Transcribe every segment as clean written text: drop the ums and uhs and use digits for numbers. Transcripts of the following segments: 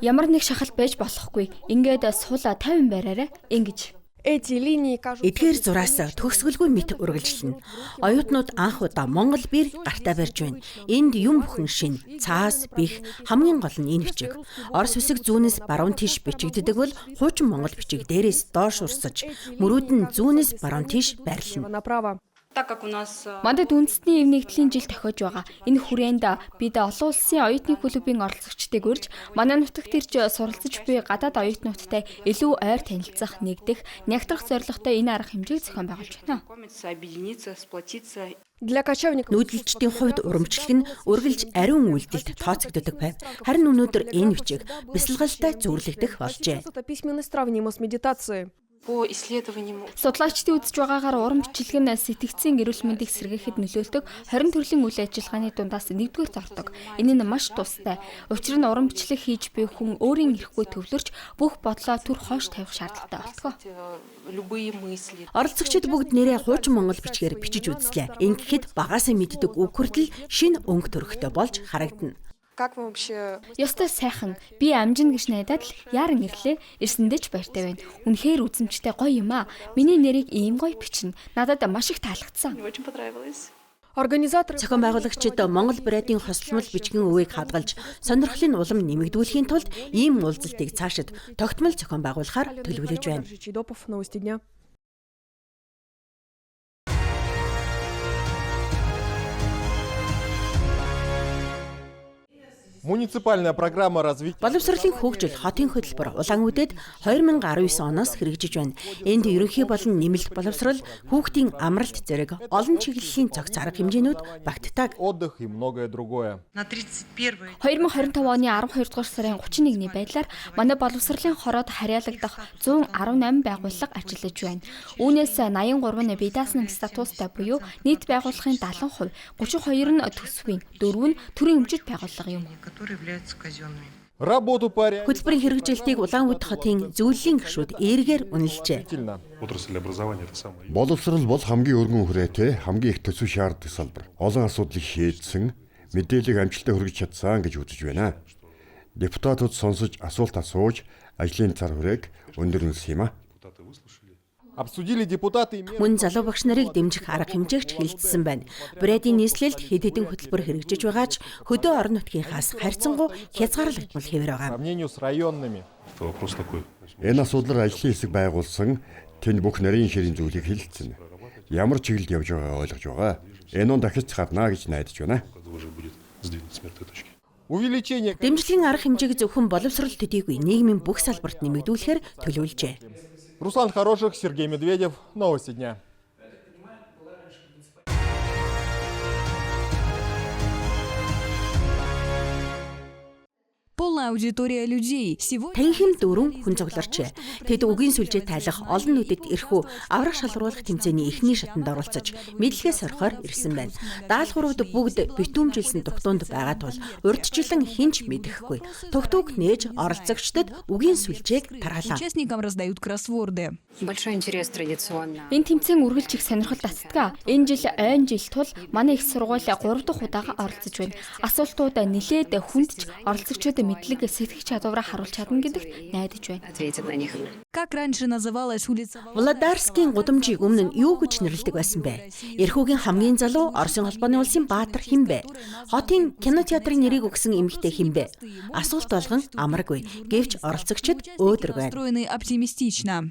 Ямар нэг шахалт байж болохгүй. Ингээд суула 50 байраарай. Ингэж. Эдгээр зураас төгсгөлгүй мэт үргэлжилнэ. Оюутнууд анх удаа Монгол бир гартаа барьж байна. Энд юм бүхэн шин, цаас, бих, хамгийн гол нь энэ бичиг. Орос үсэг зүүнээс баруун тийш бичигддэг бол хуучин монгол бичиг дээрээс доош урсаж, мөрүүд нь зүүнээс баруун тийш байрлана. Мандад үндэсний эв нэгдлийн жил тохиож байгаа. Энэ хүрээнд бид олон улсын оюутны клубын оролцогчдыг урьж, манай нутагт ирж суралцж буй гадаад оюутнуудтай илүү ойр танилцах, нэгдэх, нягтрах зорилготой энэ арга хэмжээг зохион байгуулж байна. Нүүдэлчдийн хувьд урамчлаг нь үргэлж ариун үйлдэлд тооцогддог байв. Харин өнөөдөр энэ бичиг бясалгалтай зөвлөгдөх болжээ. Судлаачдын үзэж байгаагаар уран бичлэг нь сэтгцийн эрүүл мэндийг сэргээхэд нөлөөлдөг 20 төрлийн үйл ажиллагааны дундаас нэгдүгээр зордог. Энэ нь маш тустай. Учир нь уран бичлэг хийж буй хүн өөрийн эрэхгүй төвлөрч бүх бодлоо түр хойш тавих шаардлагатай болтгоо. Оролцогчид бүгд нэрээ хуучин монгол бичгээр бичиж үзлээ. Ингэхэд багаасаа мэддэг үг хүртэл шинэ өнгө төрхтэй болж харагдана. Ёстой сайхан би амжина гэж найдаад л яаран ирлээ. Ирсэндээ ч баяртай байна. Үнэхээр үзэмжтэй гоё юм аа. Миний нэрийг ийм гоё бичнэ. Надад маш их таалагдсан. Зохион байгуулагчид Монгол брэдийн хослолмол бичгийн өвийг хадгалж, сонирхлын улам нэмэгдүүлэхийн тулд ийм уулзалтыг цаашид тогтмол зохион байгуулахаар төлөвлөж байна. Муниципальная программа развития. Боловсролын хөгжил хотын хөтөлбөр Улаанүдэд 2019 оноос хэрэгжиж байна. Энд ерөнхий болон нэмэлт боловсрол, хүүхдийн амралт зэрэг олон чиглэлийн цогц арга хэмжээнүүд багтдаг. Отдых и многое другое. 2025 оны 12 дугаар сарын 31-ний байдлаар манай боловсролын хороод харьяалагдах 118 байгууллага ажиллаж байна. Үүнээс 83 нь бие даасан статустай буюу нийт байгууллагын 70%, 32 нь төсвийн, 4 нь төрийн өмчит байгууллага юм. Хөтөлбөрийн хэрэгжилтийг Улаанүд хотын зөвлөлийн гишүүд эргээр үнэлжээ. Боловсрол бол хамгийн өргөн хүрээтэй, хамгийн их төсөв шаарддаг салбар. Олон асуудлыг шийдсэн, мэдээллийг амжилттай хүргэж чадсан гэж үзэж байна. Депутатууд сонсож, асуулт асууж, ажлын цар хүрээг өндөр үнэлсэн юм а. Мөн залуу багш нарыг дэмжих арга хэмжээгч хилцсэн байна. Брэдийн нийслэлд хэд хэдэн хөтөлбөр хэрэгжиж байгаач хөдөө орон нутгийнхаас харьцангуй хязгаарлагдмал хэвээр байгаа. Энэ асуудлаар ажлын хэсэг байгуулсан, тэнд бүх нарийн ширийн зүйлийг хэлэлцэн. Ямар чиглэлд явж байгаагаа ойлгож байгаа. Энэ он дахиж гарна гэж найдаж байна. Дэмжлэгийн арга хэмжээг зөвхөн боловсрол төдийгүй нийгмийн бүх салбарт нэмэгдүүлэхээр төлөвлөжээ. Руслан Хороших, Сергей Медведев. Новости дня. Полная аудитория людей. Танхим дөрвөн хүн цугларчээ. Тэд үгийн сүлжээ тайлах олон нүдэд ирэхүү аврах шалгаруулах тэмцээний эхний шатанд оролцож мэдлэгээ сорихоор ирсэн байна. Даалгаврууд бүгд битүүмжилсэн дугтуунд байгаа тул урьдчилан хинч мэдэхгүй. Тугтуг нээж оролцогчдод үгийн сүлжээг тархалаа. Участникам раздают кроссворды. Энэ тэмцээн үргэлж их сонирхол татдаг. Энэ жил ойн жил тул манай их сургууль 3 дахь удаага оролцож байна. Асуултууд нэлээд хүндж оролцогчдод мэдлэг сэтгэх чадвараа харуулж чадна гэдэгт найдаж байна. Как раньше называлась улица Володарскийн гудамжийг өмнө нь юу гэж нэрлэдэг байсан бэ? Эрхүүгийн хамгийн залуу Оросын холбооны улсын баатар хэн бэ? Хотын кинотеатрын нэрийг өгсөн эмэгтэй хэн бэ? Асуулт болгон амаргүй. Гэвч оролцогчид өөдрөг байна. настроены оптимистично.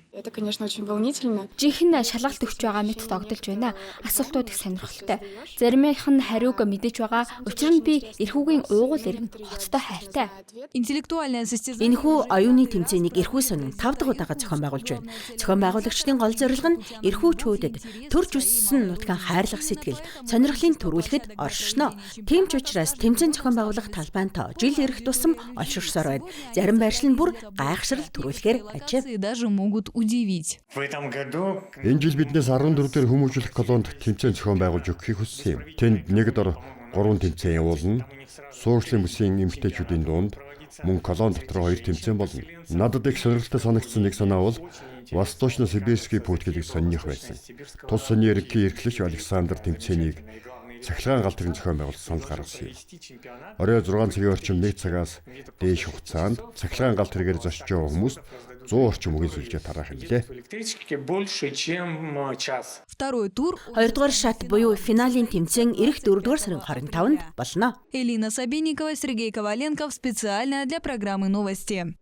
Жинхэнэ шалгалт өгч байгаа мэт тогтолж байна. Асуултууд их сонирхолтой. Заримийнх нь хариуг мэдэж байгаа. Учир нь би эрхүүгийн уугуул иргэн хоттой хайртай. Интеллектуальное состязание. Энэхүү оюуны тэмцээнийг эрхүү сонин 5 дахь удаага зохион байгуулж байна. Зохион байгуулагчдын гол зорилго нь эрхүүчүүдэд төрж өссөн нутгийн хайрлах сэтгэл, сонирхлын төрүүлэхэд оршино. Тийм ч учраас тэмцээн зохион байгуулах талбайнтай жил ирэх тусам олширсоор байна. Зарим байршил нь бүр гайхшрал төрүүлэхээр ажив. Даже могут удивить. Энэ жил биднээс 14 дээр хүмүүжүүлэх колонд тэмцээн зохион байгуулж өгөхийг хүссэн юм. Тэнд нэг дор 3 тэмцээн явуулна. Суурьшлийн бүсийн эмэгтэйчүүдийн дунд мөн колон дотор 2 тэмцээн болно. Надад их сонирхолтой санагдсан нэг санаа бол Восточно-Сибирский путь гэдэг сонирх байсан. Тус сони эрхлэгч Александр тэмцээнийг цахилгаан галт тэрийн зохион байгуулалт санал гаргасан юм. Орой 6 цагийн орчим 1 цагаас дээш хугацаанд цахилгаан галт тэргээр зочж байгаа хүмүүс 100 орчим үгийн сүлжээ тараах юм лээ. Второй тур Хоёрдугаар шат буюу финалийн тэмцээн ирэх 4-р сарын 25-нд болно. Элина Сабинникова, Сергей Коваленков специально для программы «Новости».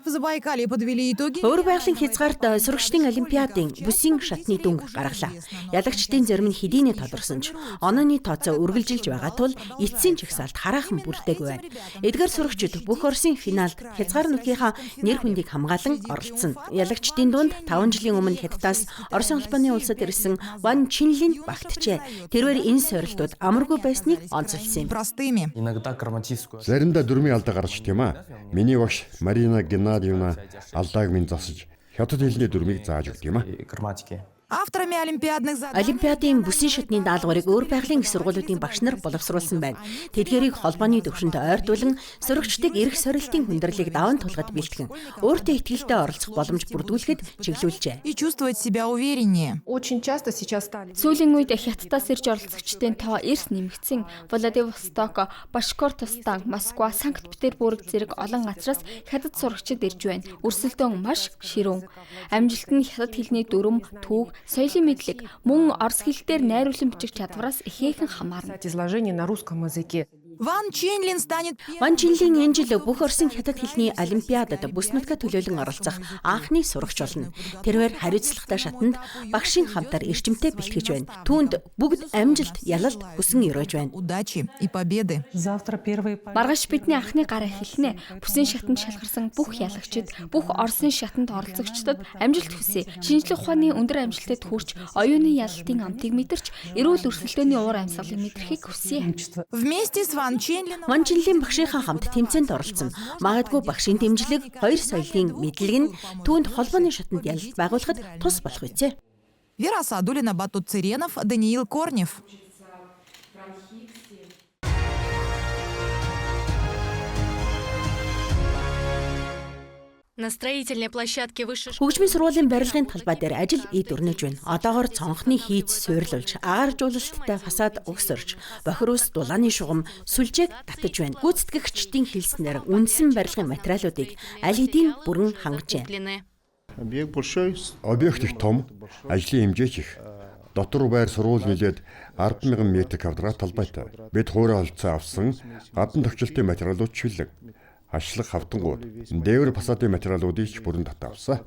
В Забайкалье подвели итоги. Өөр байгалийн хязгаарт сурагчдын олимпиадын бүсийн шатны дүнг гаргалаа. Ялагчдын зарим нь хэдийнэ тодорсон ч онооны тооцоо үргэлжилж байгаа тул эцсийн жагсаалд хараахан бүрдээгүй байна. Эдгээр сурагчид бүх Оросын финалд хязгаарнуудынхаа нэр хүндийг хамгаалан оролцсон. Ялагчдын дунд 5 жилийн өмнө Хятадаас Оросын холбооны улсад ирсэн Ван Чинлин багтжээ. Тэрээр энэ сорилтууд амаргүй байсныг онцолсон юм. Простыми. Заримдаа дүрмийн алдаа гарч тийм аа. Миний багш Марина Геннадьевна алдааг минь засаж хятад хэлний дүрмийг зааж өгд юм аа. Авторами олимпиадных заданий Олимпиадын бүсийн шатны даалгаврыг өөр байгалийн их сургуулиудын багш нар боловсруулсан байна. Тэдгээрийг холбооны төвшөнд ойртуулан сурагчдыг эрх сорилтын хүндрэлийг даван тулгад бэлтгэн өөртөө ихтгэлтэй оролцох боломж бүрдүүлэхэд чиглүүлжээ. и чувствовать себя увереннее. Очень часто сейчас стали Сүүлийн үед Хятадаас ирж оролцогчдын тоо эрс нэмэгдсэн. Владивосток, Башкортостан, Москва, Санкт-Петербург зэрэг олон газраас хятад сурагчид ирж байна. Өрсөлдөөн маш ширүүн. Амжилт нь хятад хэлний дүрм, түүх, соёлын мэдлэг, мөн орос хэл дээр найруулан бичих чадвараас ихээхэн хамаарна. изложения на русском языке. Ван Чинлин станет Ван Чинлин энэ жил бүх Оросын хятад хэлний олимпиадад бүс нутгаа төлөөлөн оролцох анхны сурагч болно. Тэрээр хариуцлагатай шатанд багшийн хамтаар эрчимтэй бэлтгэж байна. Түүнд бүгд амжилт, ялалт хүсэн өрөөж байна. удачи и победы. Завтра первые Маргааш бидний анхны гараа хэлнэ. Бүсийн шатанд шалгарсан бүх ялагчид, бүх Оросын шатанд оролцогчдод амжилт хүсье. Шинжлэх ухааны өндөр амжилтад хүрч, оюуны ялалтын амтыг мэдэрч, эрүүл өрсөлдөөний уур амьсгалыг мэдрэхийг хүсье. Вместе с Ван Чинлином Ван Чинлин багшийнхаа хамт тэмцээнд оролцсон. Магадгүй багшийн дэмжлэг, хоёр соёлын мэдлэг нь түүнд холбооны шатанд ялалт байгуулахад тус болох үсэ. Вера Садулина, Батут Цыренов, Даниил Корнев. На строительной площадке высшей Хөгжмийн сургуулийн барилгын талбай дээр ажил ийд өрнөж байна. Одоогоор цонхны хийц суйрлуулж, агааржуулалттай фасад угсарч, бохирус, дулааны шугам, сүлжээг татаж байна. Гүйцэтгэгчдийн хэлснээр үндсэн барилгын материалуудыг аль хэдийн бүрэн хангажээ. длины. Объект их том, ажлын хэмжээ ч их. Дотор байр сургууль нийлээд 10,000 м2 талбайтай. Бид хуурай холцоо авсан гадна товчлолтын материалууд чивлэг. Ашлах хавтангууд, дээвэр фасадын материалуудыг ч бүрэн татавсан.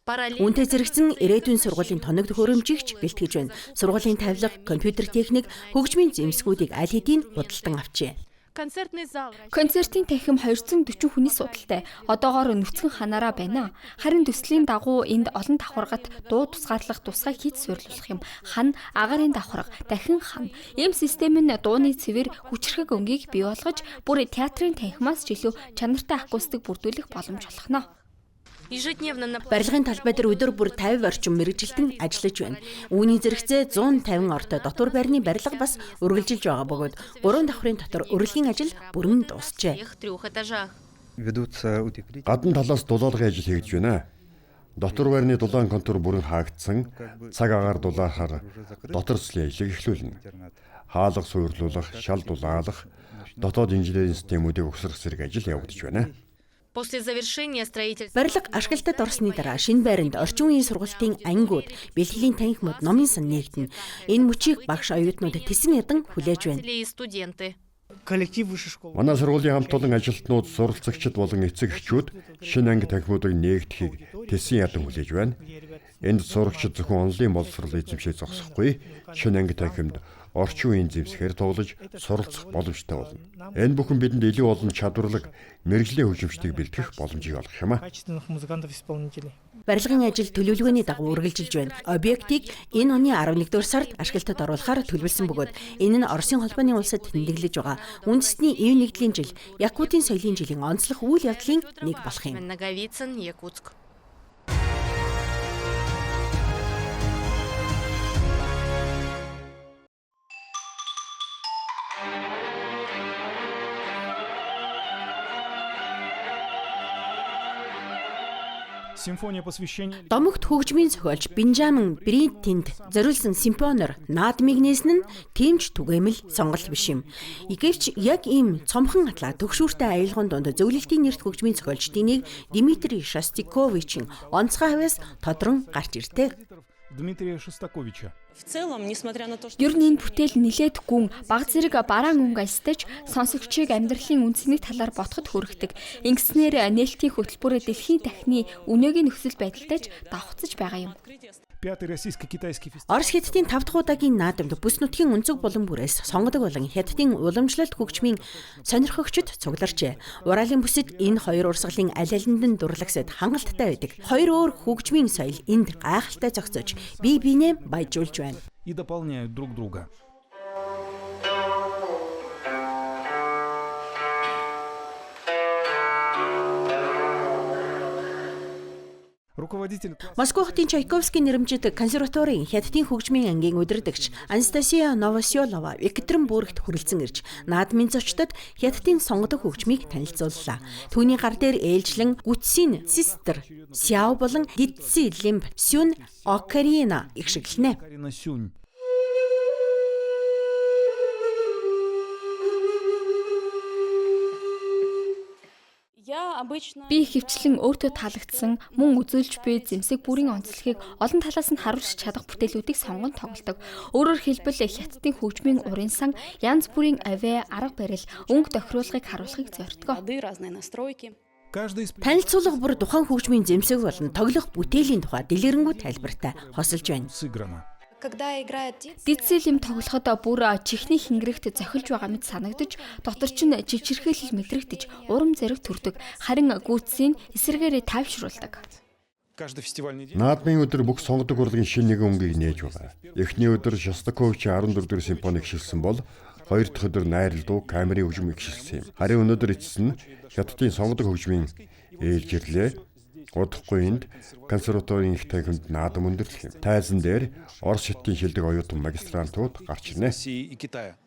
Параллельно Үүнтэй зэрэгцэн ирээдүйн сургуулийн тоног төхөөрөмжийг ч бэлтгэж байна. Сургуулийн тавилга, компьютер техник, хөгжмийн зэмсгүүдийг аль хэдийн худалдан авчээ. концертный зал. Концертын танхим 240 хүний судалтай. Одоогоор нүцгэн ханараа байна. Харин төслийн дагуу энд олон давхаргат дуу тусгаарлах тусгай хийц суйрлуулах юм. Хан, агарын давхарга, дахин хан. Ийм систем нь дууны цэвэр хүчрхэг өнгийг бий болгож, бүр театрын танхимаас ч илүү чанартай акустик бүрдүүлэх боломж олгоно. Ежедневно на Барилгын талбай дээр өдөр бүр 50 орчим мэрэгжилтэн ажиллаж байна. Үүний зэрэгцээ 150 ортой дотор байрны барилга бас үргэлжилж байгаа бөгөөд 3 давхрын дотор урлагийн ажил бүрэн дуусжээ. всех 3 этажах. Гадна талаас дулаалгын ажил хийж байна. Дотор байрны дулаан контур бүрэн хаагдсан. Цаг агаар дулаахаар дотор цэцлийн ажлыг эхлүүлнэ. Хаалга суйрлуулах, шал дулаалах, дотоод инженерийн системүүдийг угсрах зэрэг ажил явагдаж байна. После завершения строительства Барилга ашиглалтад орсны дараа шинэ байранд орчин үеийн сургалтын ангиуд, бэлтгэлийн танхимууд, номын сан нээгдэнэ. Энэ мөчийг багш оюутнууд тэсэн ядан хүлээж байна. и студенты. Манай сургуулийн хамт олон ажилтнууд, суралцагчид болон эцэг эхчүүд шинэ анги танхимуудыг нээгдэхийг тэсэн ядан хүлээж байна. Энд сурагчид зөвхөн онлайн боловсрол эзэмшээ зогсохгүй, шинэ анги танхимд орчин үеийн зэмсгээр тоглож суралцах боломжтой болно. Энэ бүхэн бидэнд илүү олон чадварлаг мэрэгжлийн хөгжимчдийг бэлтгэх боломжийг олгох юм а. Барилгын ажил төлөвлөгөөний дагуу үргэлжилж байна. Объектыг энэ оны 11-р сард ашиглалтад оруулахаар төлөвлөсөн бөгөөд энэ нь Оросын холбооны улсад тэмдэглэж байгаа үндэсний ив нэгдлийн жил, Якутийн соёлын жилийн онцлог үйл явдлын нэг болох юм. Наговицын, Якутск. Симфония посвящения Домогт хөгжмийн зохиолч Бенжамин Бринтэнд зориулсан симфоноор наадмыг нээсэн нь тэмч түгээмэл сонголт биш юм. Гэвч яг ийм цомхон атлаа төгшүүртэй аялгын дунд зөвлөлтийн нэрт хөгжмийн зохиолчдын нэг Дмитрий Шостаковичийн онцгой хавьяас тодрон гарч иртээ. Дмитрия Шостаковича. Ер нь энэ бүтээл нилээд гүн баг зэрэг бараан өнгө альстай ч сонсогчийг амьдралын үндсэнийг талаар ботход хүргэдэг. Ингэснээр нээлтийн хөтөлбөрөөр дэлхийн дахны өнөөгийн нөхцөл байдалтай ч давхцаж байгаа юм. Пятый российско-китайский фестиваль. Орос хятадын 5 дахь удаагийн наадамд бүс нутгийн өнцөг булан бүрээс сонгодог болон хятадын уламжлалт хөгжмийн сонирхогчид цугларчээ. Уралын бүсэд энэ хоёр урсгалын аль алинд нь дурлагсад хангалттай байдаг. Хоёр өөр хөгжмийн соёл энд гайхалтай зохицож бие биенээ баяжуулж байна. И дополняют друг друга. Руководитель Москва хотын Чайковский нэрэмжит консерваторийн хятадын хөгжмийн ангийн удирдагч Анастасия Новосёлова Екатеринбургт хүрэлцэн ирж наадмын зочдод хятадын сонгодог хөгжмийг танилцууллаа. Түүний гар дээр ээлжлэн Гүтсийн Систер Сяо болон Дитси Лимб Сюн Окарина игшиглэнэ. Карина Сюнь. Би хөвчлэн өөртөө таалагдсан мөн үзүүлж буй зэмсэг бүрийн онцлогийг олон талаас нь харуулж чадах бүтээлүүдийг сонгон тоглодог. Өөрөөр хэлбэл хятадын хөгжмийн урын сан янз бүрийн авиа, арга барил, өнгө тохируулгыг харуулахыг зорддог. Каждый из Танилцуулга бүр тухайн хөгжмийн зэмсэг болон тоглох бүтээлийн тухай дэлгэрэнгүй тайлбартай хосолж байна. сыграно. Дитсэлим тоглоход бүр чихний хингэрэгт зохилж байгаа мэт санагдаж, дотор ч чичирхээлэл мэдрэгдэж, урам зориг төрдөг. Харин гүйтсийн эсэргээрээ тайвшруулдаг. Каждый фестивальный день. Наадмын өдөр бүх сонгодог урлагийн шинэ нэгэн өнгийг нээж байгаа. Эхний өдөр Шостаковичийн 14 дугаар симфони гişилсэн бол хоёр дахь өдөр найрал дуу камерын хөгжим гişилсэн юм. Харин өнөөдөр эцэст нь хятадын сонгодог хөгжмийн ээлжирлээ. Удахгүй энд консерваторийн их танхимд наадам өндөрлөх юм. Тайзан дээр Орос хятадын шилдэг оюутан магистрантууд гарч ирнэ. России и Китая.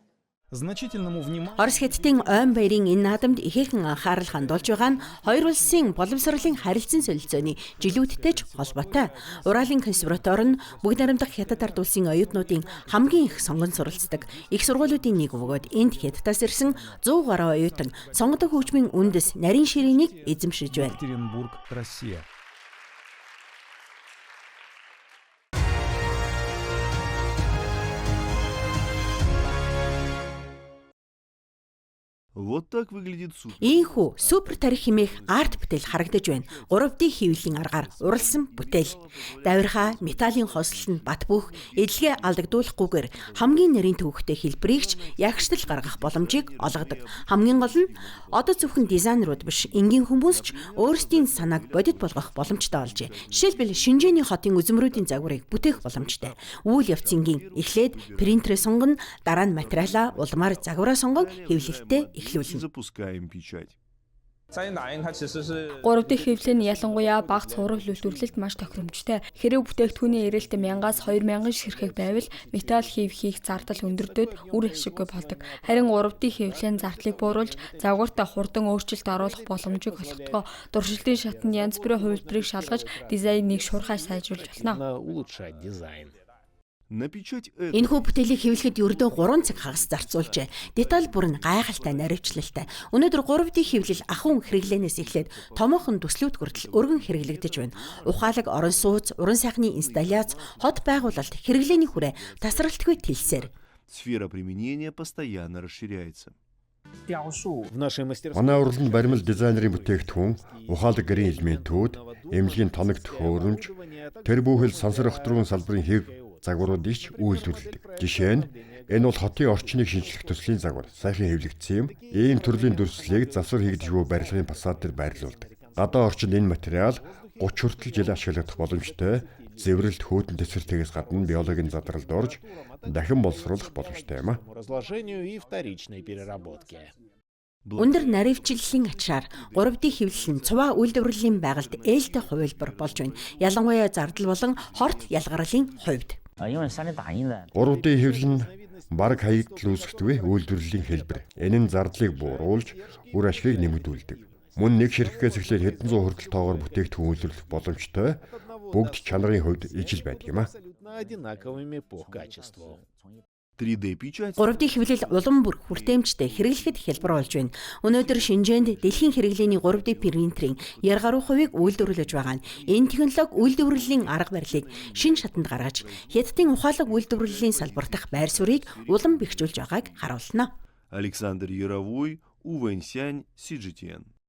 Значительному вниманию Орос хятадын ойн баярын энэ наадамд ихээхэн анхаарал хандуулж байгаа нь хоёр улсын боловсролын харилцан солилцооны жилүүдтэй ч холбоотой. Уралын консерватори нь бүгд найрамдах хятад ард улсын оюутнуудын хамгийн их сонгон суралцдаг их сургуулиудын нэг бөгөөд энд хятадаас ирсэн 100 гаруй оюутан сонгодог хөгжмийн үндэс нарийн ширээнийг эзэмшиж байна. Екатеринбург, Россия. Вот так выглядит суд. Ийхүү супер тарих хэмээх арт бүтээл харагдаж байна. 3D хэвлэлийн аргаар уралсан бүтээл. Давирхаа металлын хослол нь бат бөх эдлэгээ алдагдуулахгүйгээр хамгийн нарийн төвөгтэй хэлбэрийгч ягштал гаргах боломжийг олгодог. Хамгийн гол нь одоо зөвхөн дизайнерууд биш, энгийн хүмүүс ч өөрсдийн санааг бодит болгох боломжтой олжээ. Жишээлбэл Шинжээний хотын үзмрүүдийн загварыг бүтээх боломжтой. Үйл явцынгийн эхлээд принтерээ сонгоно, дараа нь материалаа улмаар загвараа сонгон хэвлэлтэд эхлүүлнэ. Запускаем печать. 3D хэвлэл нь ялангуяа бага цувраг үйлдвэрлэлд маш тохиромжтой. Хэрэв бүтээгдэхүүний эрэлт 1000-аас 2000 ширхэг байвал металл хийх зардал өндөрдөд үр ашиггүй болдог. Харин 3D хэвлэлийн зардлыг бууруулж загварт хурдан өөрчлөлт оруулах боломжийг олгодог. Дуршилтын шатанд янз бүрийн хувилбарыг шалгаж дизайныг шуурхай сайжруулж болно. На печать это Энэхүү бүтээлийг хэвлэхэд ердөө 3 цаг хагас зарцуулжээ. Деталь бүр нь гайхалтай наривчлалтай. Өнөөдөр 3D хэвлэл ахуйн хэрэглэнээс эхлээд томоохон төслүүд хүртэл өргөн хэрэглэгдэж байна. Ухаалаг орон сууц, уран сайхны инсталляц, хот байгуулалт, хэрэглээний хүрээ тасралтгүй тэлсээр. сфера применения постоянно расширяется. Манай уралд баримл дизайнерын бүтээгдэхүүн, ухаалаг гэрийн элементүүд, эмнэлгийн тоног төхөөрөмж, тэр бүхэл сансар огтрын салбарын хэв загварууд ич үйлдвэрлэдэг. Жишээ нь энэ бол хотын орчныг шинжлэх төслийн загвар, сайхан хэвлэгдсэн юм. Ийм төрлийн дүрслэлийг засвар хийгдэж буй барилгын фасад дээр байрлуулдаг. Гадаа орчинд энэ материал 30 хүртэл жил ашиглагдах боломжтой. Зэврэлт хөдөн тесвэртээс гадна биологийн задралд орж дахин боловсруулах боломжтой юм а. Өндөр наривчлалын ачаар 3D хэвлэл нь цуваа үйлдвэрлэлийн байгальд ээлтэй хувилбар болж байна. Ялангуяа зардал болон хорт ялгарлын хувьд. 3D хэвлэл нь бараг хаягдл үүсгэдэг үйлдвэрлэлийн хэлбэр. Энэ нь зардлыг бууруулж, үр ашгийг нэмэгдүүлдэг. Мөн нэг ширхгээс эхлээд хэдэн зуун хүртэл тоогоор бүтээгдэхүүн үйлдвэрлэх боломжтой бүгд чанарын хувьд ижил байдаг юм а. 3D-печать 3D хэвлэл улам бүр хүртээмжтэй хэрэглэхэд хялбар болж байна. Өнөөдөр Шинжээнд дэлхийн хэрэглээний 3D принтерийн яргаруу хувийг үйлдвэрлэж байгаа нь энэ технологи үйлдвэрлэлийн арга барилыг шинэ шатанд гаргаж Хятадын ухаалаг үйлдвэрлэлийн салбар дахь байр суурийг улам бэхжүүлж байгааг харуулна. Александр Яровой, У Вэньсянь, CGTN.